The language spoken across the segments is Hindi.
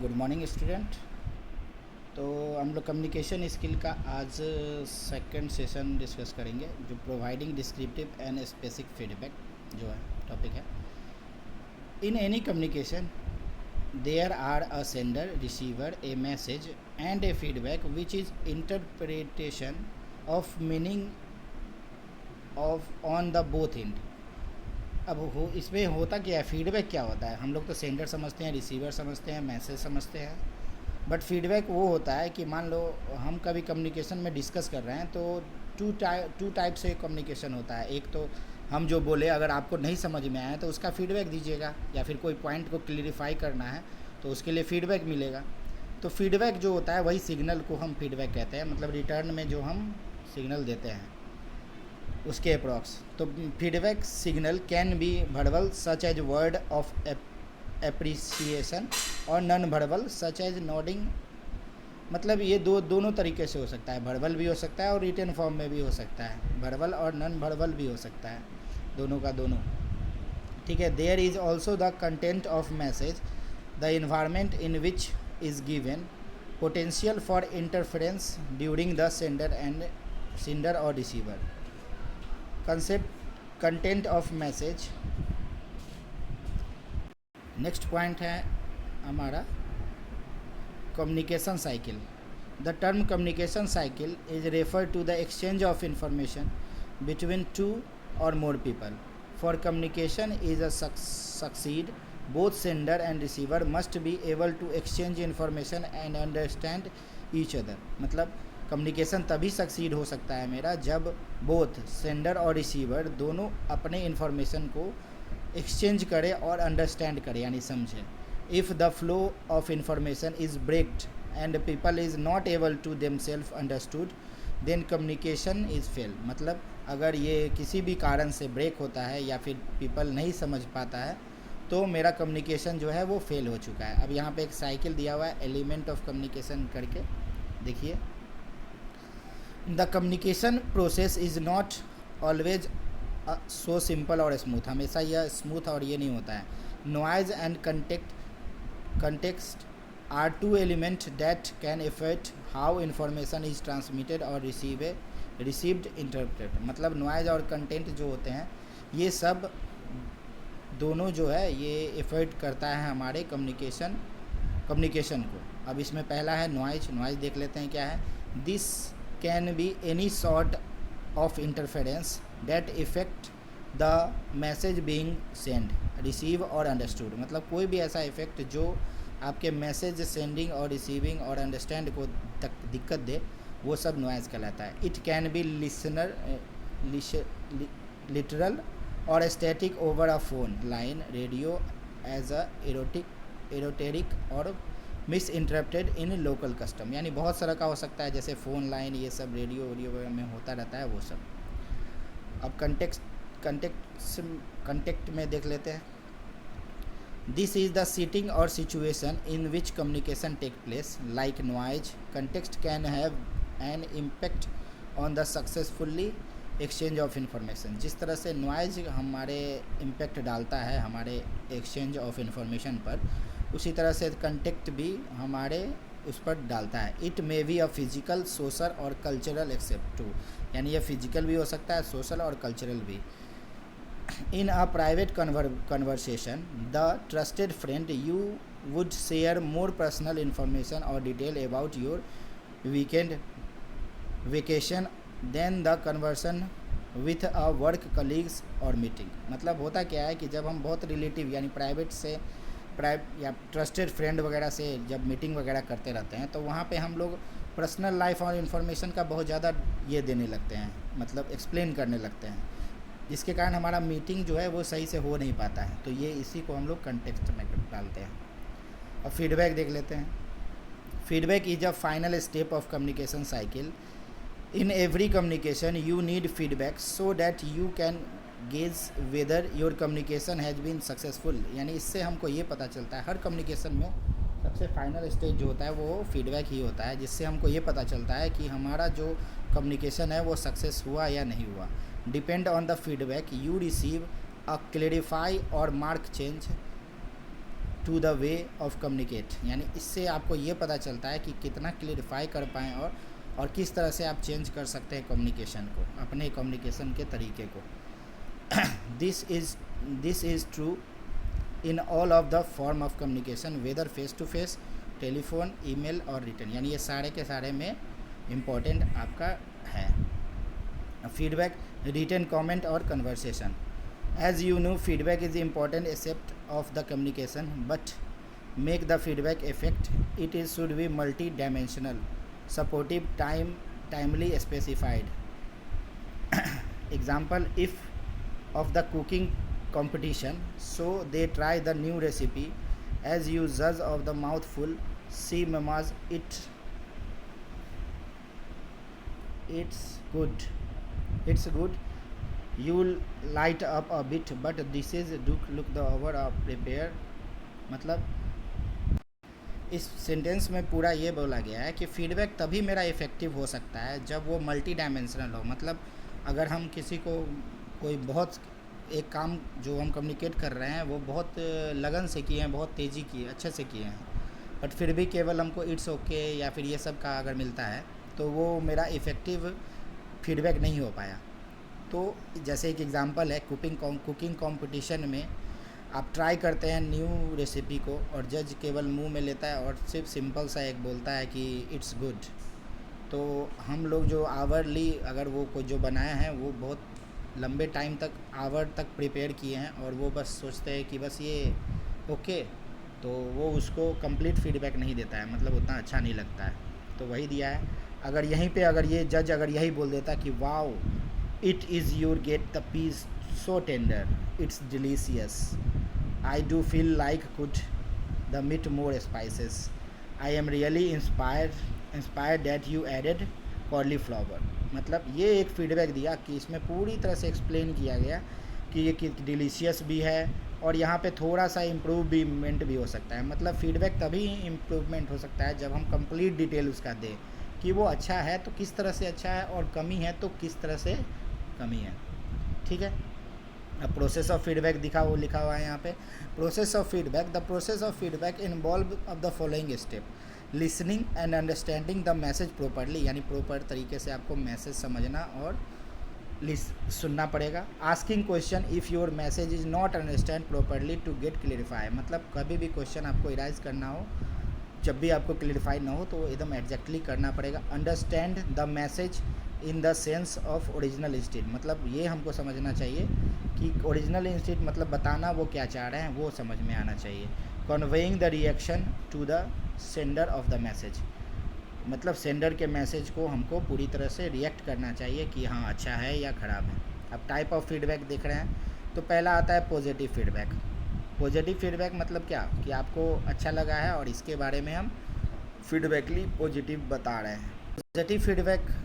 Good morning student. तो हम लोग कम्युनिकेशन स्किल का आज सेकंड सेशन डिस्कस करेंगे, जो providing descriptive and specific feedback जो है टॉपिक है। In any communication there are a sender, receiver, a message and a feedback which is interpretation of meaning of on the both end. अब हो इसमें होता क्या है, फीडबैक क्या होता है? हम लोग तो सेंडर समझते हैं, रिसीवर समझते हैं, मैसेज समझते हैं, बट फीडबैक वो होता है कि मान लो हम कभी कम्युनिकेशन में डिस्कस कर रहे हैं तो टू टाइप से कम्युनिकेशन होता है। एक तो हम जो बोले अगर आपको नहीं समझ में आया तो उसका फीडबैक दीजिएगा, या फिर कोई पॉइंट को क्लियरिफाई करना है तो उसके लिए फीडबैक मिलेगा। तो फीडबैक जो होता है वही सिग्नल को हम फीडबैक कहते हैं, मतलब रिटर्न में जो हम सिग्नल देते हैं उसके अप्रॉक्स। तो feedback signal can be verbal such as word of appreciation और non verbal such as nodding. मतलब ये दोनों तरीके से हो सकता है, वर्बल भी हो सकता है और रिटन फॉर्म में भी हो सकता है, वर्बल और नॉन वर्बल भी हो सकता है, दोनों का दोनों। ठीक है। There is also the content of message, the environment in which is given, potential for interference during the sender और receiver. Concept content of message. Next point है हमारा communication cycle. The term communication cycle is referred to the exchange of information between two or more people. For communication is a succeed, both sender and receiver must be able to exchange information and understand each other. मतलब कम्युनिकेशन तभी सक्सीड हो सकता है मेरा जब बोथ सेंडर और रिसीवर दोनों अपने इन्फॉर्मेशन को एक्सचेंज करे और अंडरस्टैंड करे, यानी समझे। If the flow of information is breaked and people is not able to themselves understood, then communication is fail। मतलब अगर ये किसी भी कारण से ब्रेक होता है या फिर पीपल नहीं समझ पाता है तो मेरा कम्युनिकेशन जो है वो फेल हो चुका है। अब यहाँ पे एक साइकिल दिया हुआ है एलिमेंट ऑफ कम्युनिकेशन करके, देखिए। The communication process is not always so simple और स्मूथ। हमेशा यह स्मूथ और ये नहीं होता है। Noise and context are two elements that can affect how information is transmitted or received interpreted। मतलब नॉइज और कंटेंट जो होते हैं ये सब दोनों जो है ये इफेक्ट करता है हमारे कम्युनिकेशन को। अब इसमें पहला है नॉइज देख लेते हैं क्या है। This can be any sort of interference that effect the message being send, receive और अंडरस्टूड। मतलब कोई भी ऐसा इफेक्ट जो आपके मैसेज सेंडिंग और रिसीविंग और अंडरस्टैंड को दिक्कत दे, वो सब नॉइज़ कहलाता है। इट कैन बी लिटरल और static over a phone line, radio as a esoteric और misinterpreted in local custom. यानी बहुत सारा का हो सकता है, जैसे फ़ोन लाइन, ये सब रेडियो में होता रहता है वो सब। अब कंटेक्ट में देख लेते हैं। दिस इज़ द सीटिंग और situation in which communication take place, like noise. Context can have an impact on the successfully exchange of information. जिस तरह से नॉइज हमारे इम्पैक्ट डालता है हमारे एक्सचेंज ऑफ इंफॉर्मेशन पर, उसी तरह से कंटेक्ट भी हमारे उस पर डालता है। It may be a physical, social और कल्चरल एक्सेप्ट टू। यानी यह फिजिकल भी हो सकता है, सोशल और कल्चरल भी। In a private conversation, the trusted friend you would share more personal information or detail about your weekend vacation than the conversation with a work colleagues or meeting। मतलब होता क्या है कि जब हम बहुत रिलेटिव यानी प्राइवेट या ट्रस्टेड फ्रेंड वगैरह से जब मीटिंग वगैरह करते रहते हैं तो वहाँ पे हम लोग पर्सनल लाइफ और इन्फॉर्मेशन का बहुत ज़्यादा ये देने लगते हैं, मतलब एक्सप्लेन करने लगते हैं, जिसके कारण हमारा मीटिंग जो है वो सही से हो नहीं पाता है। तो ये इसी को हम लोग कंटेक्स्ट में डालते हैं। अब फीडबैक देख लेते हैं। Feedback is a final step of communication cycle. In every communication you need feedback so that you can gauge whether your communication has been successful. यानी इससे हमको ये पता चलता है, हर कम्युनिकेशन में सबसे फाइनल स्टेज जो होता है वो फीडबैक ही होता है, जिससे हमको ये पता चलता है कि हमारा जो कम्युनिकेशन है वो सक्सेस हुआ या नहीं हुआ। Depend on the feedback you receive, a clarify or mark change to the way of communicate, यानी इससे आपको ये पता चलता है कि कितना क्लियरिफाई कर पाएँ और किस तरह से आप चेंज कर सकते हैं कम्युनिकेशन को, अपने कम्युनिकेशन के तरीके को। This is true in all of the form of communication whether face to face, telephone, email और रिटर्न, यानी ये सारे के सारे में इम्पोर्टेंट आपका है। फीडबैक, रिटर्न, कमेंट और conversation. As you know feedback is important aspect of the communication, but make the feedback effect it is should be multi-dimensional, supportive, timely, specified. Example, if of the cooking competition, so they try the new recipe, as you judge of the mouthful, see mamas it's good, you'll light up a bit, but this is look the over prepare। मतलब इस सेंटेंस में पूरा ये बोला गया है कि फीडबैक तभी मेरा इफ़ेक्टिव हो सकता है जब वो मल्टी डायमेंशनल हो। मतलब अगर हम किसी को कोई बहुत एक काम जो हम कम्युनिकेट कर रहे हैं वो बहुत लगन से किए हैं, बहुत तेज़ी किए, अच्छे से किए हैं, बट फिर भी केवल हमको इट्स ओके या फिर ये सब का अगर मिलता है तो वो मेरा इफ़ेक्टिव फीडबैक नहीं हो पाया। तो जैसे एक एग्ज़ाम्पल है, कुकिंग कंपटीशन में आप ट्राई करते हैं न्यू रेसिपी को और जज केवल मुंह में लेता है और सिर्फ सिंपल सा एक बोलता है कि इट्स गुड। तो हम लोग जो आवरली अगर वो को जो बनाए हैं वो बहुत लंबे टाइम तक आवर तक प्रिपेयर किए हैं और वो बस सोचते हैं कि बस ये ओके, तो वो उसको कंप्लीट फीडबैक नहीं देता है, मतलब उतना अच्छा नहीं लगता है। तो वही दिया है। अगर यहीं पे अगर ये जज अगर यही बोल देता कि wow it is your get the piece so tender, it's delicious, I do feel like could the meat more spices, I am really inspired that you added cauliflower। मतलब ये एक फीडबैक दिया कि इसमें पूरी तरह से एक्सप्लेन किया गया कि ये डिलीशियस भी है और यहाँ पे थोड़ा सा इम्प्रूवमेंट भी हो सकता है। मतलब फीडबैक तभी इम्प्रूवमेंट हो सकता है जब हम कंप्लीट डिटेल उसका दें कि वो अच्छा है तो किस तरह से अच्छा है और कमी है तो किस तरह से कमी है। ठीक है। अब प्रोसेस ऑफ फीडबैक लिखा हुआ है यहाँ पे। Process of feedback, the process of feedback involve of the following step, listening and understanding the message properly, यानी प्रॉपर तरीके से आपको मैसेज समझना और सुनना पड़ेगा। Asking question if your message is not understand properly to get clarify, मतलब कभी भी क्वेश्चन आपको इराइज करना हो, जब भी आपको क्लियरिफाई ना हो तो एकदम एग्जैक्टली करना पड़ेगा। Understand the message in the sense of original instant, मतलब ये हमको समझना चाहिए कि ओरिजिनल इंस्टेंट मतलब बताना वो क्या चाह रहे हैं वो समझ में आना चाहिए। Conveying the reaction to the sender of the message, मतलब सेंडर के मैसेज को हमको पूरी तरह से रिएक्ट करना चाहिए कि हाँ अच्छा है या ख़राब है। अब टाइप ऑफ फीडबैक देख रहे हैं तो पहला आता है पॉजिटिव फीडबैक। पॉजिटिव फीडबैक मतलब क्या कि आपको अच्छा लगा है और इसके बारे में हम फीडबैकली पॉजिटिव बता रहे हैं। Positive feedback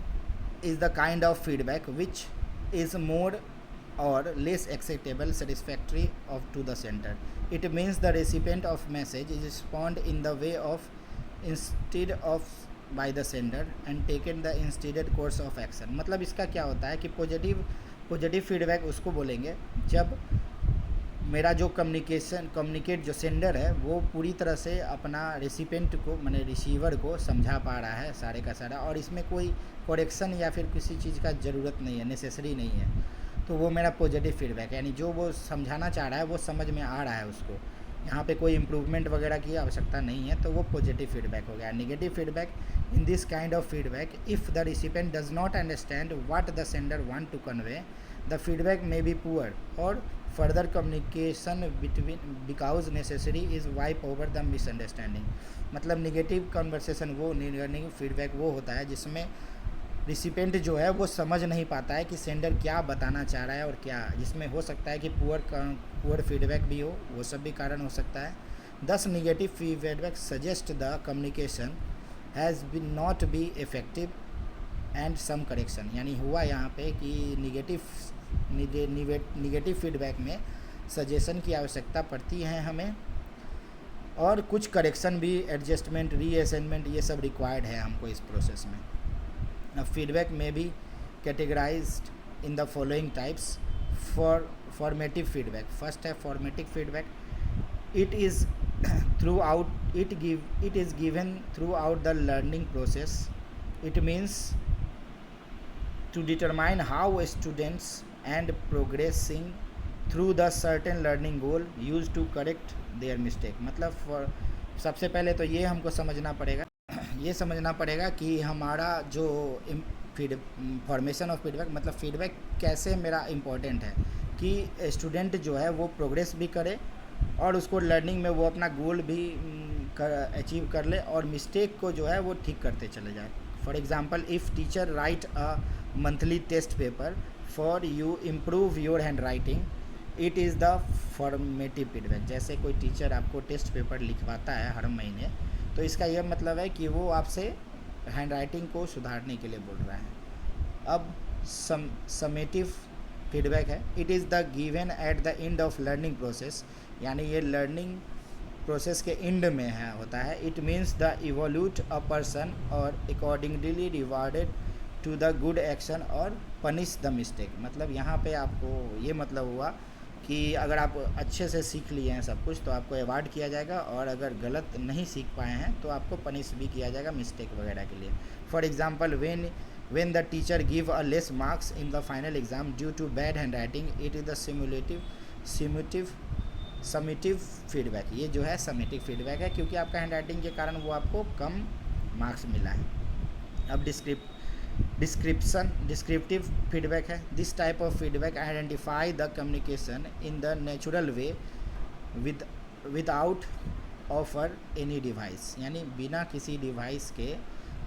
is the kind of feedback which is more or less acceptable, satisfactory to the sender. It means the recipient of message is respond in the way of instead of by the sender and taken the instead course of action। मतलब इसका क्या होता है कि पॉजिटिव फीडबैक उसको बोलेंगे जब मेरा जो कम्युनिकेट जो सेंडर है वो पूरी तरह से अपना रेसिपेंट को माने रिसीवर को समझा पा रहा है सारे का सारा, और इसमें कोई करेक्शन या फिर किसी चीज़ का ज़रूरत नहीं है, नेसेसरी नहीं है, तो वो मेरा पॉजिटिव फीडबैक है। यानी जो वो समझाना चाह रहा है वो समझ में आ रहा है उसको, यहाँ पे कोई इम्प्रूवमेंट वगैरह की आवश्यकता नहीं है, तो वो पॉजिटिव फीडबैक हो गया। Negative feedback, in this kind of feedback if the recipient does not understand what the sender want to convey, the feedback may be poor और further communication between because necessary is wipe over the misunderstanding. मतलब निगेटिव कन्वर्सेशन वो निगेटिव फीडबैक वो होता है जिसमें रिसिपेंट जो है वो समझ नहीं पाता है कि सेंडर क्या बताना चाह रहा है और क्या, जिसमें हो सकता है कि पुअर फीडबैक भी हो, वो सब भी कारण हो सकता है। Thus negative feedback suggest the communication has been not be effective and some correction. यानी हुआ यहाँ पे कि निगेटिव फीडबैक में सजेशन की आवश्यकता पड़ती है हमें और कुछ करेक्शन भी, एडजस्टमेंट, रीअसाइनमेंट, ये सब रिक्वायर्ड है हमको इस प्रोसेस में। अब फीडबैक में भी categorised in the following types. Formative feedback, first है formative feedback, it is throughout it is given throughout the learning process. It means to determine how students and progressing through the certain learning goal used to correct their mistake. मतलब सबसे पहले तो ये हमको समझना पड़ेगा कि हमारा जो फॉर्मेशन ऑफ फीडबैक मतलब फीडबैक कैसे मेरा इम्पोर्टेंट है कि स्टूडेंट जो है वो प्रोग्रेस भी करे और उसको लर्निंग में वो अपना गोल भी अचीव कर ले और मिस्टेक को जो है वो ठीक करते चले जाए. For example, if teacher write a monthly test paper for you improve your handwriting, it is the formative feedback. जैसे कोई टीचर आपको टेस्ट पेपर लिखवाता है हर महीने, तो इसका यह मतलब है कि वो आपसे हैंड राइटिंग को सुधारने के लिए बोल रहा है. अब समेटिव फीडबैक है. It is the given at the end of learning process, यानी ये लर्निंग प्रोसेस के एंड में है होता है. It means the evaluate a person और accordingly rewarded to the good action और पनिश द मिस्टेक. मतलब यहाँ पे आपको ये मतलब हुआ कि अगर आप अच्छे से सीख लिए हैं सब कुछ तो आपको अवार्ड किया जाएगा, और अगर गलत नहीं सीख पाए हैं तो आपको पनिश भी किया जाएगा मिस्टेक वगैरह के लिए. For example, when the teacher give a less marks in the final exam due to bad handwriting, it is the summative feedback. ये जो है समेटिव फीडबैक है क्योंकि आपका हैंड राइटिंग के कारण वो आपको कम मार्क्स मिला है. अब डिस्क्रिप्टिव फीडबैक है. This type of feedback identify the communication in the natural way without offer any device, यानी बिना किसी डिवाइस के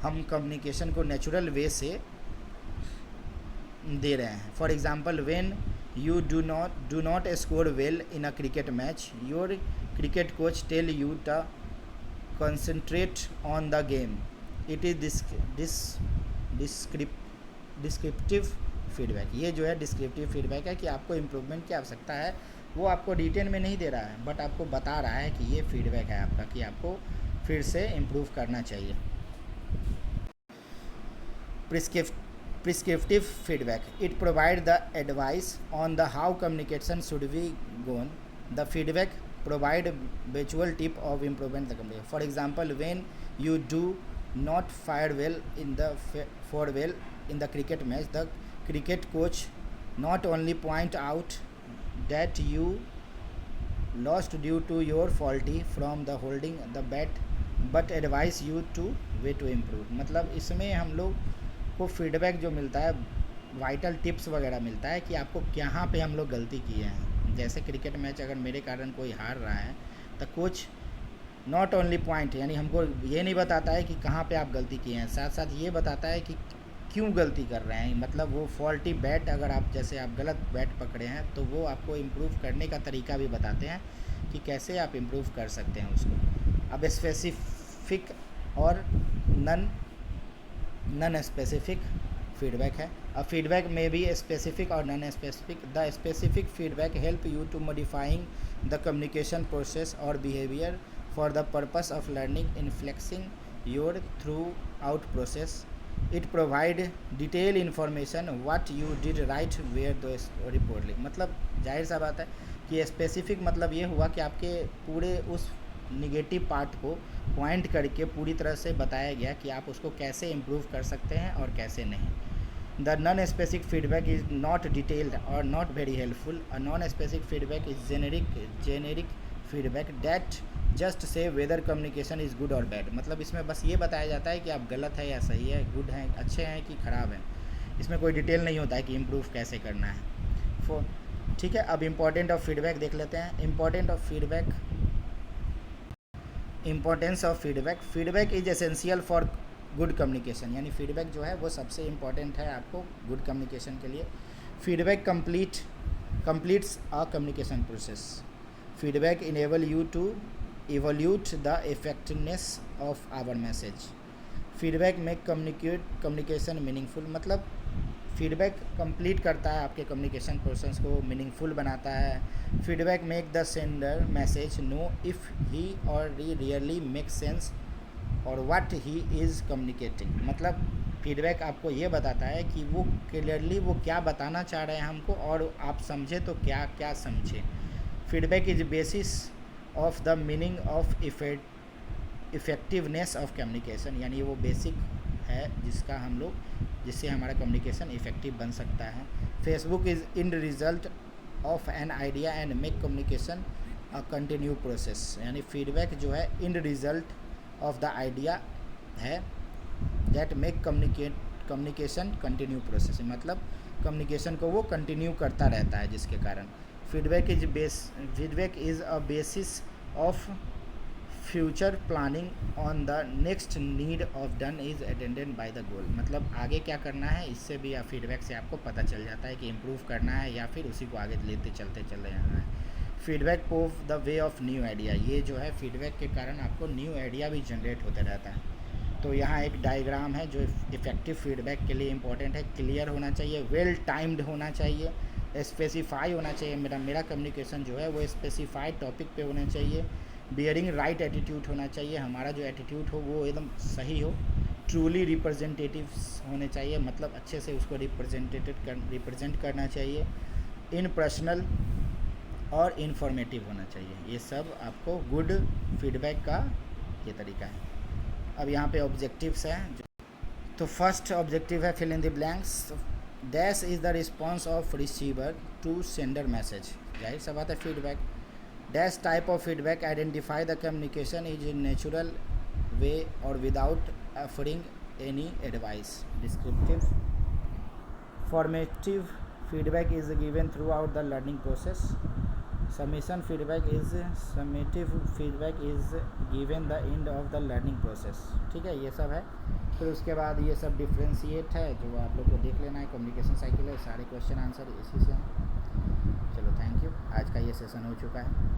हम कम्युनिकेशन को नेचुरल वे से दे रहे हैं. For example, when you do not score well in a cricket match, your cricket coach tell you to concentrate on the game. It is descriptive feedback. ये जो है डिस्क्रिप्टिव फीडबैक है कि आपको इम्प्रूवमेंट की आवश्यकता है. वो आपको डिटेल में नहीं दे रहा है बट आपको बता रहा है कि ये फीडबैक है आपका कि आपको फिर से इम्प्रूव करना चाहिए. Prescriptive feedback. It provides the advice on the how communication should be gone. The feedback provide visual tip of improvement the communication. For example, when you do not fire well in the cricket match, the cricket coach not only point out that you lost due to your faulty from the holding the bat, but advise you to way to improve. मतलब इसमें हम लोग को फीडबैक जो मिलता है वाइटल टिप्स वगैरह मिलता है कि आपको कहाँ पे हम लोग गलती किए हैं. जैसे क्रिकेट मैच अगर मेरे कारण कोई हार रहा है तो कोच नॉट ओनली पॉइंट, यानी हमको ये नहीं बताता है कि कहाँ पे आप गलती किए हैं, साथ साथ ये बताता है कि क्यों गलती कर रहे हैं. मतलब वो फॉल्टी बैट अगर आप जैसे आप गलत बैट पकड़े हैं तो वो आपको इम्प्रूव करने का तरीका भी बताते हैं कि कैसे आप इम्प्रूव कर सकते हैं उसको. अब स्पेसिफिक और नॉन स्पेसिफिक फीडबैक है. अब फीडबैक में भी स्पेसिफिक और non specific. The specific feedback help you to modifying the communication process और behaviour for the purpose of learning inflecting your throughout process. It provide detail information what you did right where though reportedly. मतलब जाहिर सा बात है कि स्पेसिफिक मतलब ये हुआ कि आपके पूरे उस निगेटिव पार्ट को पॉइंट करके पूरी तरह से बताया गया कि आप उसको कैसे इम्प्रूव कर सकते हैं और कैसे नहीं. The non specific feedback is not detailed और not very helpful. A non specific feedback is generic feedback that just say whether communication is good और बैड. मतलब इसमें बस ये बताया जाता है कि आप गलत है या सही है, गुड है अच्छे हैं कि ख़राब हैं. इसमें कोई डिटेल नहीं होता है कि इम्प्रूव कैसे करना है. ठीक है, अब इम्पोर्टेंट ऑफ फीडबैक देख लेते हैं. Importance of feedback. Feedback is essential for good communication, यानी फीडबैक जो है वो सबसे इम्पॉर्टेंट है आपको गुड कम्युनिकेशन के लिए. Feedback completes a communication process. Feedback enable you to evaluate the effectiveness of our message. Feedback make communication meaningful. मतलब फीडबैक कंप्लीट करता है आपके कम्युनिकेशन प्रोसेस को मीनिंगफुल बनाता है. Feedback make the sender message know if he और रियली मेक सेंस और व्हाट ही इज़ कम्युनिकेटिंग. मतलब फीडबैक आपको ये बताता है कि वो क्लियरली वो क्या बताना चाह रहे हैं हमको और आप समझे तो क्या क्या समझे. Feedback is basis of the meaning of effectiveness of communication, यानी वो बेसिक है जिससे हमारा कम्युनिकेशन इफ़ेक्टिव बन सकता है. Facebook is in result of an idea and make communication a continue process, यानी फीडबैक जो है in result of the idea है that make communication continue process, मतलब कम्युनिकेशन को वो कंटिन्यू करता रहता है, जिसके कारण feedback is a basis of future planning on the next need of done is attended by the goal, मतलब आगे क्या करना है इससे भी फीडबैक से आपको पता चल जाता है कि इम्प्रूव करना है या फिर उसी को आगे लेते चलते चले जाना है. Feedback pave the way of new idea, ये जो है फीडबैक के कारण आपको न्यू आइडिया भी जनरेट होते रहता है. तो यहाँ एक डायग्राम है जो इफ़ेक्टिव फीडबैक के लिए इंपॉर्टेंट है. क्लियर होना चाहिए, वेल टाइम्ड होना चाहिए, स्पेसिफाई होना चाहिए. मेरा कम्युनिकेशन जो है वो स्पेसिफाइड टॉपिक पे होना चाहिए. बियरिंग राइट एटीट्यूड होना चाहिए, हमारा जो एटीट्यूड हो वो एकदम सही हो. ट्रूली रिप्रेजेंटेटिव होने चाहिए, मतलब अच्छे से उसको रिप्रेजेंट करना चाहिए. इन पर्सनल और इन्फॉर्मेटिव होना चाहिए. ये सब आपको गुड फीडबैक का ये तरीका है. अब यहाँ पे ऑब्जेक्टिव्स हैं. तो फर्स्ट ऑब्जेक्टिव है fill in the blanks. Dash is the response of receiver to sender message, जाहिर सा बात है feedback. Dash type of feedback identify the communication is in natural way और without offering any advice. Descriptive formative feedback is given throughout the learning process. Summative feedback is given the end of the learning process. ठीक है, ये सब है. फिर उसके बाद ये सब डिफ्रेंशिएट है जो आप लोग को देख लेना है. कम्युनिकेशन साइकिल है, सारे क्वेश्चन आंसर इसी से हैं. चलो थैंक यू, आज का ये सेशन हो चुका है.